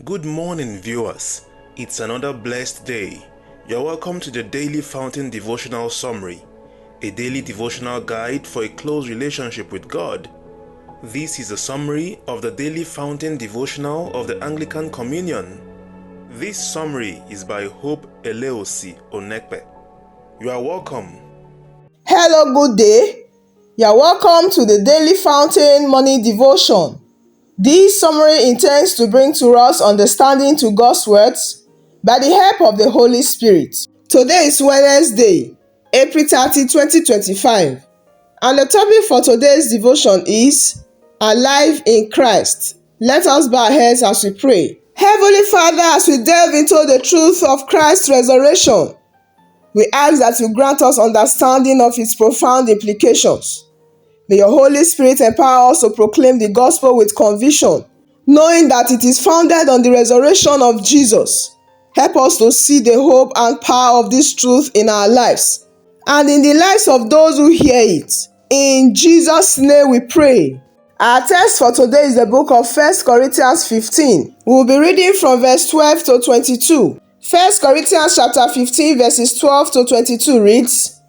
Good morning, viewers. It's another blessed day. You're welcome to the Daily Fountain Devotional Summary, a daily devotional guide for a close relationship with God. This is a summary of the Daily Fountain Devotional of the Anglican Communion. This summary is by Hope Eleosi Onekpe. You are welcome. Hello, good day. You are welcome to the Daily Fountain Morning Devotion. This summary intends to bring to us understanding to God's words by the help of the Holy Spirit. Today is Wednesday, April 30, 2025, and the topic for today's devotion is Alive in Christ. Let us bow our heads as we pray. Heavenly Father, as we delve into the truth of Christ's resurrection, we ask that you grant us understanding of its profound implications. May your Holy Spirit empower us to proclaim the gospel with conviction, knowing that it is founded on the resurrection of Jesus. Help us to see the hope and power of this truth in our lives and in the lives of those who hear it. In Jesus' name we pray. Our text for today is the book of 1 Corinthians 15. We will be reading from verse 12 to 22. 1 Corinthians chapter 15 verses 12 to 22 reads,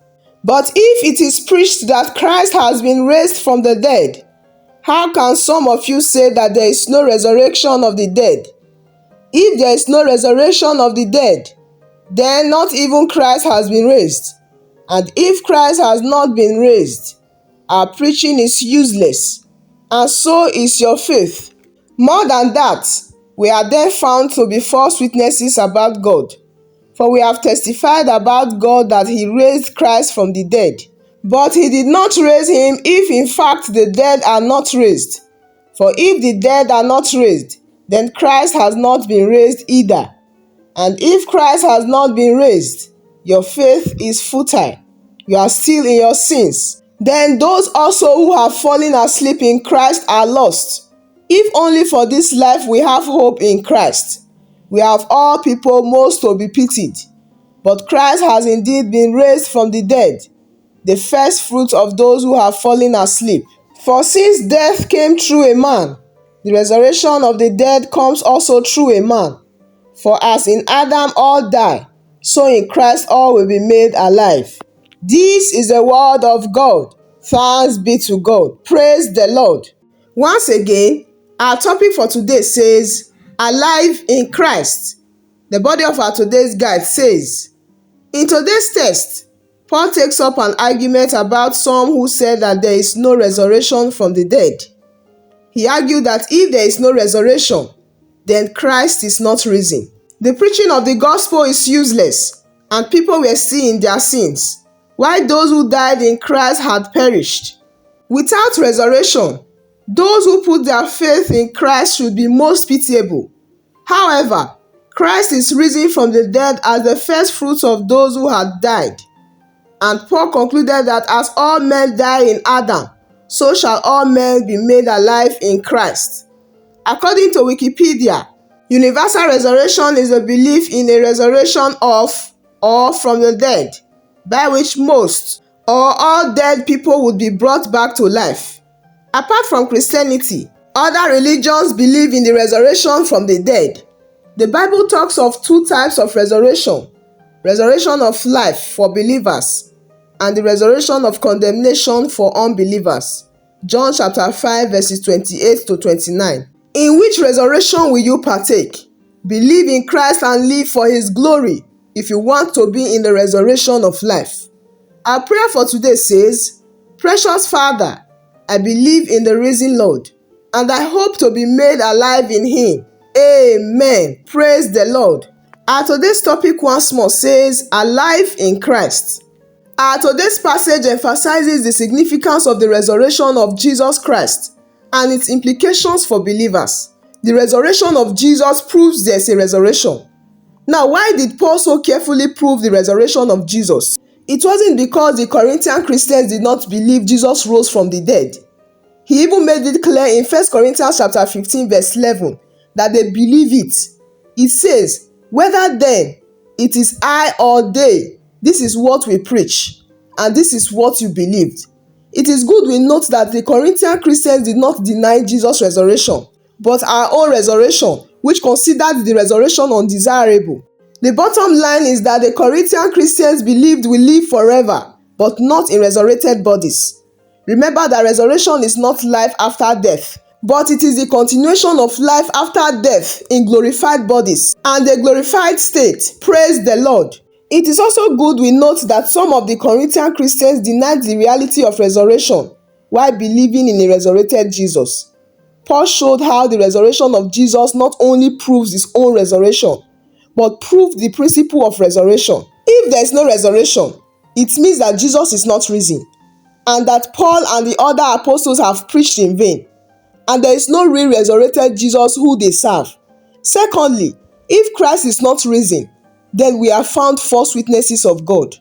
"But if it is preached that Christ has been raised from the dead, how can some of you say that there is no resurrection of the dead? If there is no resurrection of the dead, then not even Christ has been raised. And if Christ has not been raised, our preaching is useless, and so is your faith. More than that, we are then found to be false witnesses about God. For we have testified about God that he raised Christ from the dead. But he did not raise him if in fact the dead are not raised. For if the dead are not raised, then Christ has not been raised either. And if Christ has not been raised, your faith is futile. You are still in your sins. Then those also who have fallen asleep in Christ are lost. If only for this life we have hope in Christ. We have all people most to be pitied. But Christ has indeed been raised from the dead, the first fruit of those who have fallen asleep. For since death came through a man, the resurrection of the dead comes also through a man. For as in Adam all die, so in Christ all will be made alive." This is the word of God. Thanks be to God. Praise the Lord. Once again, our topic for today says, Alive in Christ. The body of our today's guide says, in today's text, Paul takes up an argument about some who said that there is no resurrection from the dead. He argued that if there is no resurrection, then Christ is not risen. The preaching of the gospel is useless, and people were still in their sins, while those who died in Christ had perished. Without resurrection, those who put their faith in Christ should be most pitiable. However, Christ is risen from the dead as the first fruits of those who had died. And Paul concluded that as all men die in Adam, so shall all men be made alive in Christ. According to Wikipedia, universal resurrection is a belief in a resurrection of or from the dead, by which most or all dead people would be brought back to life. Apart from Christianity, other religions believe in the resurrection from the dead. The Bible talks of two types of resurrection: resurrection of life for believers and the resurrection of condemnation for unbelievers. John chapter 5 verses 28 to 29. In which resurrection will you partake? Believe in Christ and live for his glory if you want to be in the resurrection of life. Our prayer for today says, Precious Father, I believe in the risen Lord, and I hope to be made alive in him. Amen. Praise the Lord. Our today's topic once more says, Alive in Christ. Our today's passage emphasizes the significance of the resurrection of Jesus Christ and its implications for believers. The resurrection of Jesus proves there's a resurrection. Now, why did Paul so carefully prove the resurrection of Jesus? It wasn't because the Corinthian Christians did not believe Jesus rose from the dead. He even made it clear in 1 Corinthians chapter 15 verse 11 that they believe it. It says, "Whether then it is I or they, this is what we preach, and this is what you believed." It is good we note that the Corinthian Christians did not deny Jesus' resurrection, but our own resurrection, which considered the resurrection undesirable. The bottom line is that the Corinthian Christians believed we live forever, but not in resurrected bodies. Remember that resurrection is not life after death, but it is the continuation of life after death in glorified bodies and a glorified state. Praise the Lord. It is also good we note that some of the Corinthian Christians denied the reality of resurrection while believing in a resurrected Jesus. Paul showed how the resurrection of Jesus not only proves his own resurrection, but proved the principle of resurrection. If there is no resurrection, it means that Jesus is not risen, and that Paul and the other apostles have preached in vain, and there is no real resurrected Jesus who they serve. Secondly, if Christ is not risen, then we are found false witnesses of God.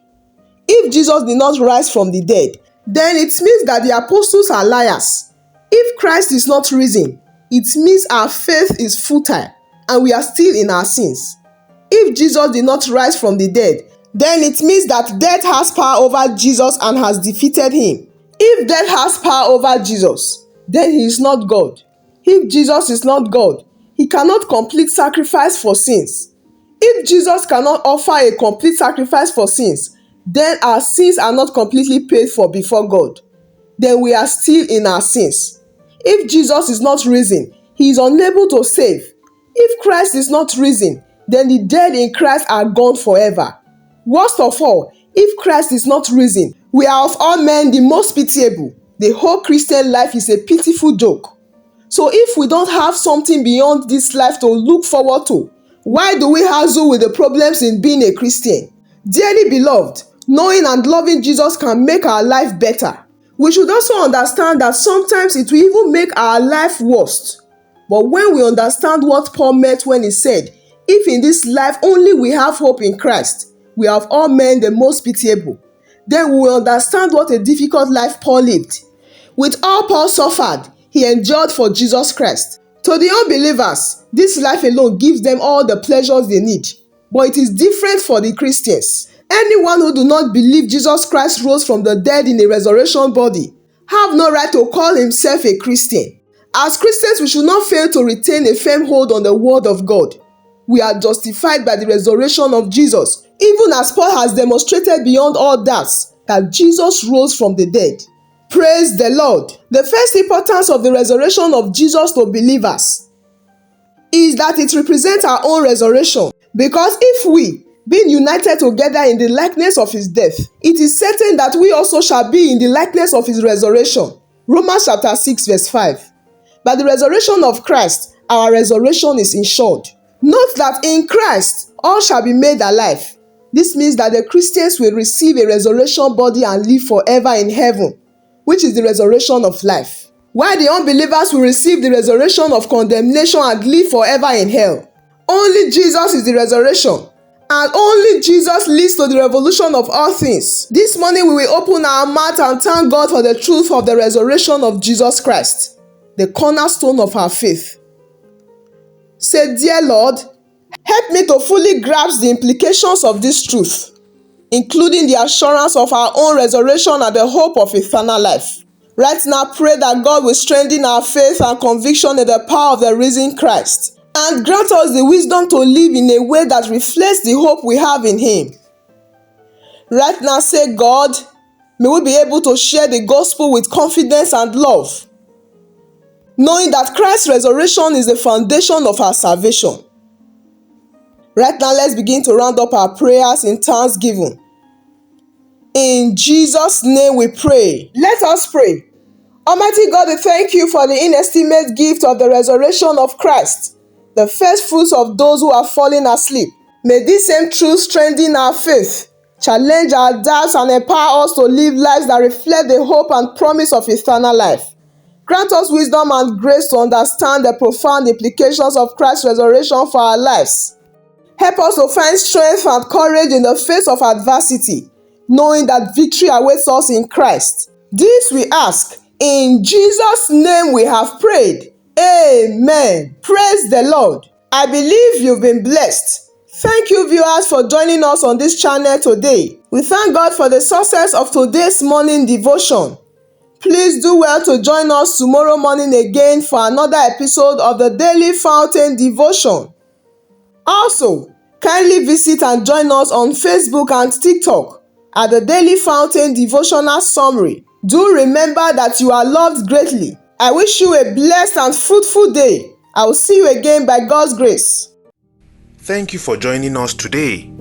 If Jesus did not rise from the dead, then it means that the apostles are liars. If Christ is not risen, it means our faith is futile and we are still in our sins. If Jesus did not rise from the dead, then it means that death has power over Jesus and has defeated him. If death has power over Jesus, then he is not God. If Jesus is not God, he cannot complete sacrifice for sins. If Jesus cannot offer a complete sacrifice for sins, then our sins are not completely paid for before God. Then we are still in our sins. If Jesus is not risen, he is unable to save. If Christ is not risen, then the dead in Christ are gone forever. Worst of all, if Christ is not risen, we are of all men the most pitiable. The whole Christian life is a pitiful joke. So if we don't have something beyond this life to look forward to, why do we hassle with the problems in being a Christian? Dearly beloved, knowing and loving Jesus can make our life better. We should also understand that sometimes it will even make our life worse. But when we understand what Paul meant when he said, if in this life only we have hope in Christ, we are of all men the most pitiable, then we will understand what a difficult life Paul lived. With all Paul suffered, he endured for Jesus Christ. To the unbelievers, this life alone gives them all the pleasures they need. But it is different for the Christians. Anyone who do not believe Jesus Christ rose from the dead in a resurrection body have no right to call himself a Christian. As Christians, we should not fail to retain a firm hold on the word of God. We are justified by the resurrection of Jesus, even as Paul has demonstrated beyond all doubts that Jesus rose from the dead. Praise the Lord. The first importance of the resurrection of Jesus to believers is that it represents our own resurrection. Because if we, being united together in the likeness of his death, it is certain that we also shall be in the likeness of his resurrection. Romans chapter 6 verse 5. By the resurrection of Christ, our resurrection is ensured. Note that in Christ, all shall be made alive. This means that the Christians will receive a resurrection body and live forever in heaven, which is the resurrection of life, while the unbelievers will receive the resurrection of condemnation and live forever in hell. Only Jesus is the resurrection, and only Jesus leads to the revolution of all things. This morning we will open our mouth and thank God for the truth of the resurrection of Jesus Christ, the cornerstone of our faith. Say, dear Lord, help me to fully grasp the implications of this truth, including the assurance of our own resurrection and the hope of eternal life. Right now, pray that God will strengthen our faith and conviction in the power of the risen Christ, and grant us the wisdom to live in a way that reflects the hope we have in him. Right now, say, God, may we be able to share the gospel with confidence and love, knowing that Christ's resurrection is the foundation of our salvation. Right now, let's begin to round up our prayers in thanksgiving. In Jesus' name we pray. Let us pray. Almighty God, we thank you for the inestimate gift of the resurrection of Christ, the first fruits of those who are fallen asleep. May this same truth strengthen our faith, challenge our doubts, and empower us to live lives that reflect the hope and promise of eternal life. Grant us wisdom and grace to understand the profound implications of Christ's resurrection for our lives. Help us to find strength and courage in the face of adversity, knowing that victory awaits us in Christ. This we ask. In Jesus' name we have prayed. Amen. Praise the Lord. I believe you've been blessed. Thank you, viewers, for joining us on this channel today. We thank God for the success of today's morning devotion. Please do well to join us tomorrow morning again for another episode of the Daily Fountain Devotion. Also, kindly visit and join us on Facebook and TikTok at the Daily Fountain Devotional Summary. Do remember that you are loved greatly. I wish you a blessed and fruitful day. I will see you again by God's grace. Thank you for joining us today.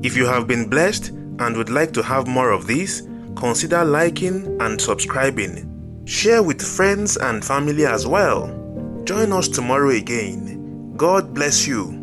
If you have been blessed and would like to have more of this, consider liking and subscribing. Share with friends and family as well. Join us tomorrow again. God bless you.